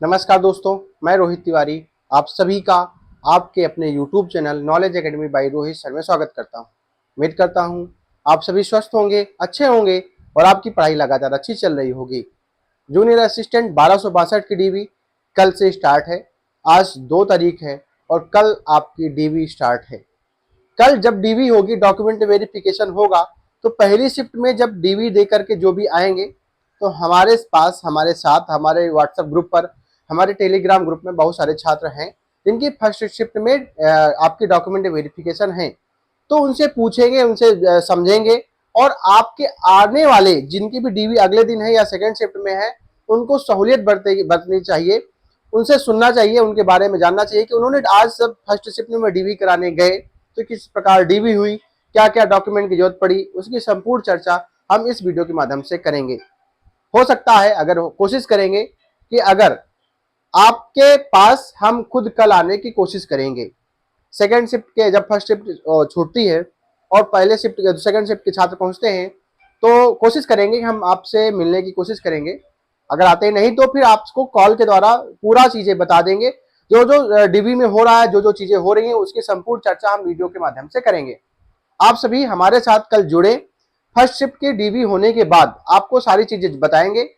नमस्कार दोस्तों, मैं रोहित तिवारी आप सभी का आपके अपने YouTube channel knowledge academy by Rohit sir में स्वागत करता हूं। उम्मीद करता हूं आप सभी स्वस्थ होंगे, अच्छे होंगे और आपकी पढ़ाई लगातार अच्छी चल रही होगी। जूनियर असिस्टेंट 1262 की डीवी कल से स्टार्ट है। आज 2 तारीख है और कल आपकी डीवी स्टार्ट है। कल जब डीवी होगी, डॉक्यूमेंट वेरिफिकेशन होगा, तो पहली शिफ्ट में जब डीवी दे करके जो भी आएंगे तो हमारे पास, हमारे साथ, हमारे व्हाट्सएप ग्रुप पर, हमारे टेलीग्राम ग्रुप में बहुत सारे छात्र हैं जिनकी फर्स्ट शिफ्ट में आपकी डॉक्यूमेंट वेरिफिकेशन है। तो उनसे पूछेंगे, उनसे समझेंगे और आपके आने वाले जिनकी भी डीवी अगले दिन है या सेकेंड शिफ्ट में है, उनको सहूलियत बरतनी चाहिए, उनसे सुनना चाहिए, उनके बारे में जानना चाहिए कि उन्होंने आज सब फर्स्ट शिफ्ट में डीवी कराने गए तो किस प्रकार डीवी हुई, क्या क्या डॉक्यूमेंट की जरूरत पड़ी, उसकी संपूर्ण चर्चा हम इस वीडियो के माध्यम से करेंगे। हो सकता है, अगर कोशिश करेंगे कि अगर आपके पास, हम खुद कल आने की कोशिश करेंगे। सेकेंड शिफ्ट के जब फर्स्ट शिफ्ट छूटती है और पहले शिफ्ट सेकेंड शिफ्ट के छात्र पहुंचते हैं तो कोशिश करेंगे कि हम आपसे मिलने की कोशिश करेंगे। अगर आते नहीं तो फिर आपको कॉल के द्वारा पूरा चीजें बता देंगे। जो जो डीवी में हो रहा है, जो जो चीजें हो रही हैं, उसकी संपूर्ण चर्चा हम वीडियो के माध्यम से करेंगे। आप सभी हमारे साथ कल जुड़े। फर्स्ट शिफ्ट की डीवी होने के बाद आपको सारी चीजें बताएंगे।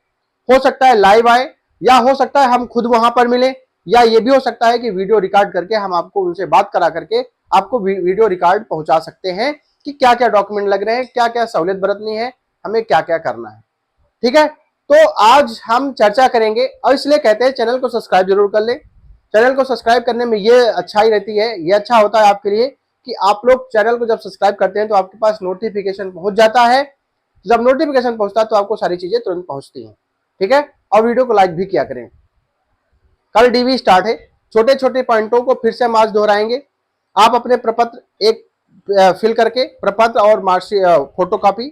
हो सकता है लाइव आए या हो सकता है हम खुद वहां पर मिले, या ये भी हो सकता है कि वीडियो रिकॉर्ड करके हम आपको उनसे बात करा करके आपको वीडियो रिकॉर्ड पहुंचा सकते हैं कि क्या क्या डॉक्यूमेंट लग रहे हैं, क्या क्या सहूलियत बरतनी है, हमें क्या क्या करना है। ठीक है, तो आज हम चर्चा करेंगे और इसलिए कहते हैं चैनल को सब्सक्राइब जरूर कर ले। चैनल को सब्सक्राइब करने में ये अच्छाई रहती है, ये अच्छा होता है आपके लिए कि आप लोग चैनल को जब सब्सक्राइब करते हैं तो आपके पास नोटिफिकेशन पहुंच जाता है। जब नोटिफिकेशन पहुंचता है तो आपको सारी चीजें तुरंत पहुंचती हैं। ठीक है, और वीडियो को लाइक भी किया करें। कल डीवी स्टार्ट है। छोटे छोटे पॉइंटों को फिर से हम आज दोहराएंगे। आप अपने प्रपत्र एक फिल करके, प्रपत्र और मार्कशीट फोटो कॉपी,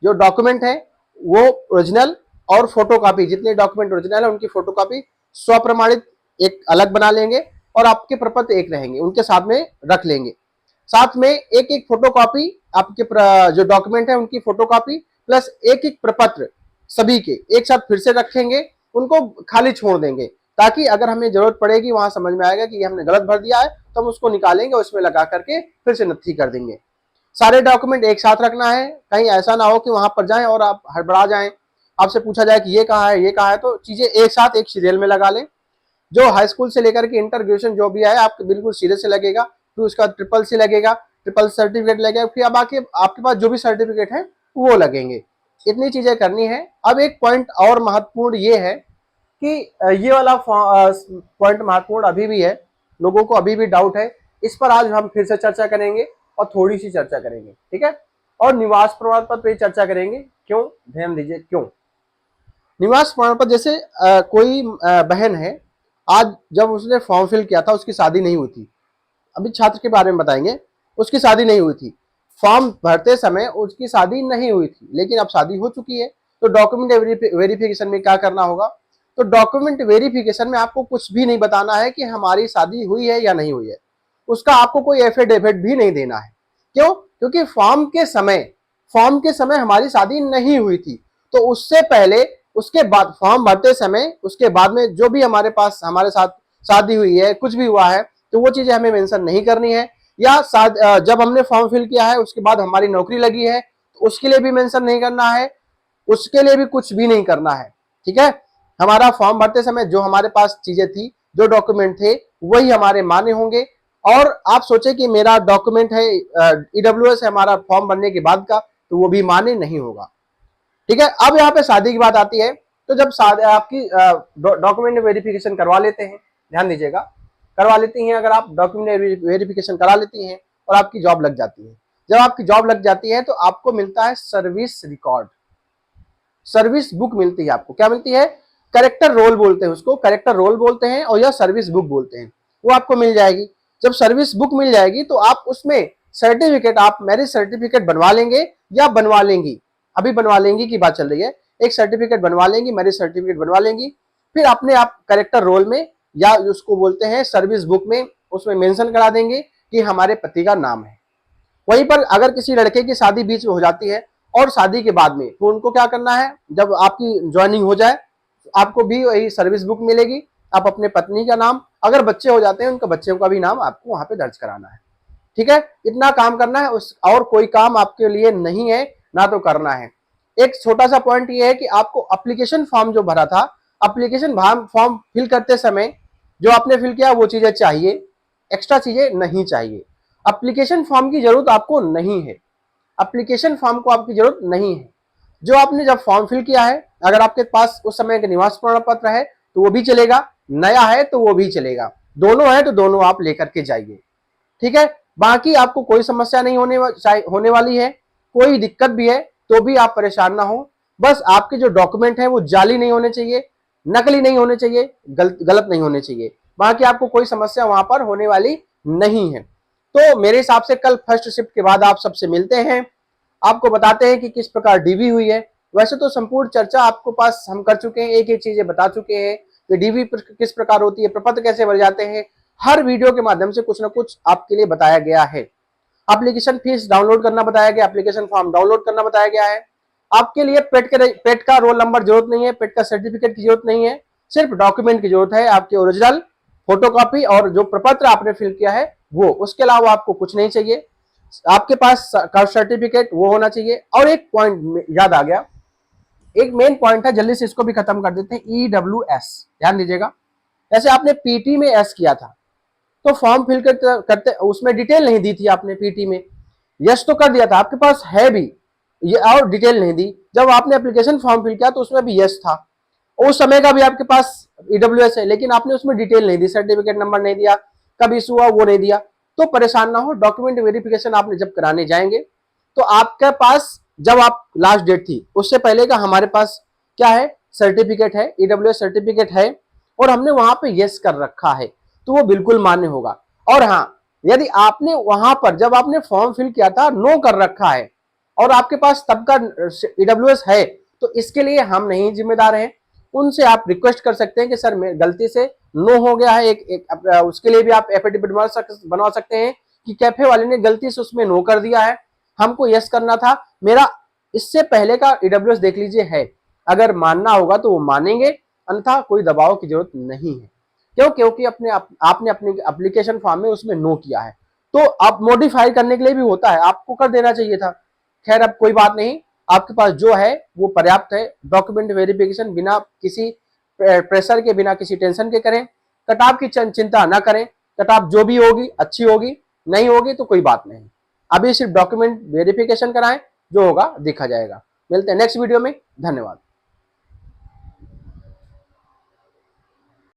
जो डॉक्यूमेंट है वो ओरिजिनल और फोटो कॉपी, जितने डॉक्यूमेंट ओरिजिनल है उनकी फोटो कॉपी स्वप्रमाणित एक अलग बना लेंगे और आपके प्रपत्र एक रहेंगे, उनके साथ में रख लेंगे। साथ में एक एक फोटो कॉपी आपके जो डॉक्यूमेंट है उनकी फोटो कॉपी प्लस एक एक प्रपत्र सभी के एक साथ फिर से रखेंगे, उनको खाली छोड़ देंगे ताकि अगर हमें जरूरत पड़ेगी, वहां समझ में आएगा कि ये हमने गलत भर दिया है तो हम उसको निकालेंगे, उसमें लगा करके फिर से नत्थी कर देंगे। सारे डॉक्यूमेंट एक साथ रखना है, कहीं ऐसा ना हो कि वहां पर जाएं और आप हड़बड़ा जाएं, आपसे पूछा जाए कि ये कहाँ है, ये कहाँ है। तो चीजें एक साथ एक सीरियल में लगा लें। जो हाई स्कूल से लेकर के इंटर ग्रेजुएशन जो भी है आपके बिल्कुल सीरियल से लगेगा, फिर उसका ट्रिपल सी लगेगा, ट्रिपल सर्टिफिकेट लगेगा, फिर अब आपके पास जो भी सर्टिफिकेट है वो लगेंगे। इतनी चीजें करनी है। अब एक पॉइंट और महत्वपूर्ण ये है कि ये वाला पॉइंट महत्वपूर्ण अभी भी है, लोगों को अभी भी डाउट है, इस पर आज हम फिर से चर्चा करेंगे और थोड़ी सी चर्चा करेंगे। ठीक है, और निवास प्रमाण पत्र पे चर्चा करेंगे। क्यों, ध्यान दीजिए क्यों। निवास प्रमाण पत्र, जैसे कोई बहन है, आज जब उसने फॉर्म फिल किया था उसकी शादी नहीं हुई थी, अभी छात्र के बारे में बताएंगे, उसकी शादी नहीं हुई थी, फॉर्म भरते समय उसकी शादी नहीं हुई थी, लेकिन अब शादी हो चुकी है। तो डॉक्यूमेंट वेरिफिकेशन में क्या करना होगा, तो डॉक्यूमेंट वेरिफिकेशन में आपको कुछ भी नहीं बताना है कि हमारी शादी हुई है या नहीं हुई है, उसका आपको कोई एफिडेविट भी नहीं देना है। क्यों, क्योंकि फॉर्म के समय हमारी शादी नहीं हुई थी। तो उससे पहले, उसके बाद फॉर्म भरते समय, उसके बाद में जो भी हमारे पास, हमारे साथ शादी हुई है, कुछ भी हुआ है, तो वो चीजें हमें मेंशन नहीं करनी है। या जब हमने फॉर्म फिल किया है उसके बाद हमारी नौकरी लगी है तो उसके लिए भी मेंशन नहीं करना है, उसके लिए भी कुछ भी नहीं करना है। ठीक है, हमारा फॉर्म भरते समय जो हमारे पास चीजें थी, जो डॉक्यूमेंट थे, वही हमारे मान्य होंगे। और आप सोचे कि मेरा डॉक्यूमेंट है ईडब्ल्यूएस है हमारा फॉर्म भरने के बाद का, तो वो भी मान्य नहीं होगा। ठीक है, अब यहाँ पे शादी की बात आती है। तो जब आपकी डॉक्यूमेंट वेरिफिकेशन करवा लेते हैं, ध्यान दीजिएगा, करवा लेती हैं, अगर आप डॉक्यूमेंट वेरिफिकेशन करा लेती हैं और आपकी जॉब लग जाती है, जब आपकी जॉब लग जाती है तो आपको मिलता है सर्विस रिकॉर्ड, सर्विस बुक मिलती है। आपको क्या मिलती है, कैरेक्टर रोल बोलते हैं उसको, कैरेक्टर रोल बोलते हैं, और यह सर्विस बुक बोलते हैं, वो आपको मिल जाएगी। जब सर्विस बुक मिल जाएगी तो आप उसमें सर्टिफिकेट, आप मैरिज सर्टिफिकेट बनवा लेंगे या बनवा लेंगी, अभी बनवा लेंगी की बात चल रही है, एक सर्टिफिकेट बनवा लेंगी, मैरिज सर्टिफिकेट बनवा लेंगी। फिर अपने आप कैरेक्टर रोल में या उसको बोलते हैं सर्विस बुक में, उसमें मेंशन करा देंगे कि हमारे पति का नाम है। वहीं पर अगर किसी लड़के की शादी बीच में हो जाती है और शादी के बाद में, तो उनको क्या करना है, जब आपकी ज्वाइनिंग हो जाए आपको भी वही सर्विस बुक मिलेगी, आप अपने पत्नी का नाम, अगर बच्चे हो जाते हैं उनके बच्चों का भी नाम आपको वहां पे दर्ज कराना है। ठीक है, इतना काम करना है, उस और कोई काम आपके लिए नहीं है, ना तो करना है। एक छोटा सा पॉइंट ये है कि आपको एप्लीकेशन फॉर्म जो भरा था, एप्लीकेशन फॉर्म फिल करते समय जो आपने फिल किया वो चीजें चाहिए, एक्स्ट्रा चीजें नहीं चाहिए। एप्लीकेशन फॉर्म की जरूरत आपको नहीं है, एप्लीकेशन फॉर्म को आपकी जरूरत नहीं है। जो आपने जब फॉर्म फिल किया है, अगर आपके पास उस समय का निवास प्रमाण पत्र है तो वो भी चलेगा, नया है तो वो भी चलेगा, दोनों है तो दोनों आप लेकर के जाइए। ठीक है, बाकी आपको कोई समस्या नहीं होने वाली है। कोई दिक्कत भी है तो भी आप परेशान ना हो, बस आपके जो डॉक्यूमेंट है वो जाली नहीं होने चाहिए, नकली नहीं होने चाहिए, गलत नहीं होने चाहिए। बाकी आपको कोई समस्या वहां पर होने वाली नहीं है। तो मेरे हिसाब से कल फर्स्ट शिफ्ट के बाद आप सबसे मिलते हैं, आपको बताते हैं कि किस प्रकार डीवी हुई है। वैसे तो संपूर्ण चर्चा आपको पास हम कर चुके हैं, एक एक चीजें बता चुके हैं कि डीवी किस प्रकार होती है, प्रपत्र कैसे भर जाते हैं, हर वीडियो के माध्यम से कुछ ना कुछ आपके लिए बताया गया है। एप्लीकेशन फीस डाउनलोड करना बताया गया, एप्लीकेशन फॉर्म डाउनलोड करना बताया गया है। आपके लिए पेट का रोल नंबर जरूरत नहीं है, पेट का सर्टिफिकेट की जरूरत नहीं है, सिर्फ डॉक्यूमेंट की जरूरत है, आपके ओरिजिनल फोटोकॉपी और जो प्रपत्र आपने फिल किया है वो, उसके अलावा आपको कुछ नहीं चाहिए। आपके पास कास्ट सर्टिफिकेट वो होना चाहिए। और एक पॉइंट याद आ गया, एक मेन पॉइंट है, जल्दी से इसको भी खत्म कर देते हैं, EWS, ध्यान दीजिएगा। जैसे आपने पीटी में एस किया था तो फॉर्म फिल करते उसमें डिटेल नहीं दी थी आपने, पीटी में यस तो कर दिया था, आपके पास है भी ये, और डिटेल नहीं दी। जब आपने एप्लीकेशन फॉर्म फिल किया तो उसमें भी यस था, उस समय का भी आपके पास EWS है, लेकिन आपने उसमें डिटेल नहीं दी, सर्टिफिकेट नंबर नहीं दिया, कब इशू हुआ वो नहीं दिया। तो परेशान ना हो, डॉक्यूमेंट वेरिफिकेशन आपने जब कराने जाएंगे तो आपके पास, जब आप लास्ट डेट थी उससे पहले का हमारे पास क्या है, सर्टिफिकेट है, EWS सर्टिफिकेट है, और हमने वहां पे यस कर रखा है तो वो बिल्कुल मान्य होगा। और हाँ, यदि आपने वहां पर जब आपने फॉर्म फिल किया था नो कर रखा है और आपके पास तब का EWS है, तो इसके लिए हम नहीं जिम्मेदार हैं। उनसे आप रिक्वेस्ट कर सकते हैं कि सर गलती से नो हो गया है, उसके लिए भी आप एफिडेविट बनवा सकते हैं कि कैफे वाले ने गलती से उसमें नो कर दिया है, हमको यस करना था, मेरा इससे पहले का EWS देख लीजिए है। अगर मानना होगा तो वो मानेंगे, अन्यथा कोई दबाव की जरूरत नहीं है। क्यों? क्योंकि आपने अपने एप्लीकेशन फॉर्म में उसमें नो किया है, तो आप मॉडिफाई करने के लिए भी होता है, आपको कर देना चाहिए था। खैर अब कोई बात नहीं, आपके पास जो है वो पर्याप्त है। डॉक्यूमेंट वेरिफिकेशन बिना किसी प्रेशर के, बिना किसी टेंशन के करें, कटाव की चिंता ना करें, कटाव जो भी होगी अच्छी होगी, नहीं होगी तो कोई बात नहीं। अभी सिर्फ डॉक्यूमेंट वेरिफिकेशन कराएं, जो होगा देखा जाएगा। मिलते हैं नेक्स्ट वीडियो में, धन्यवाद।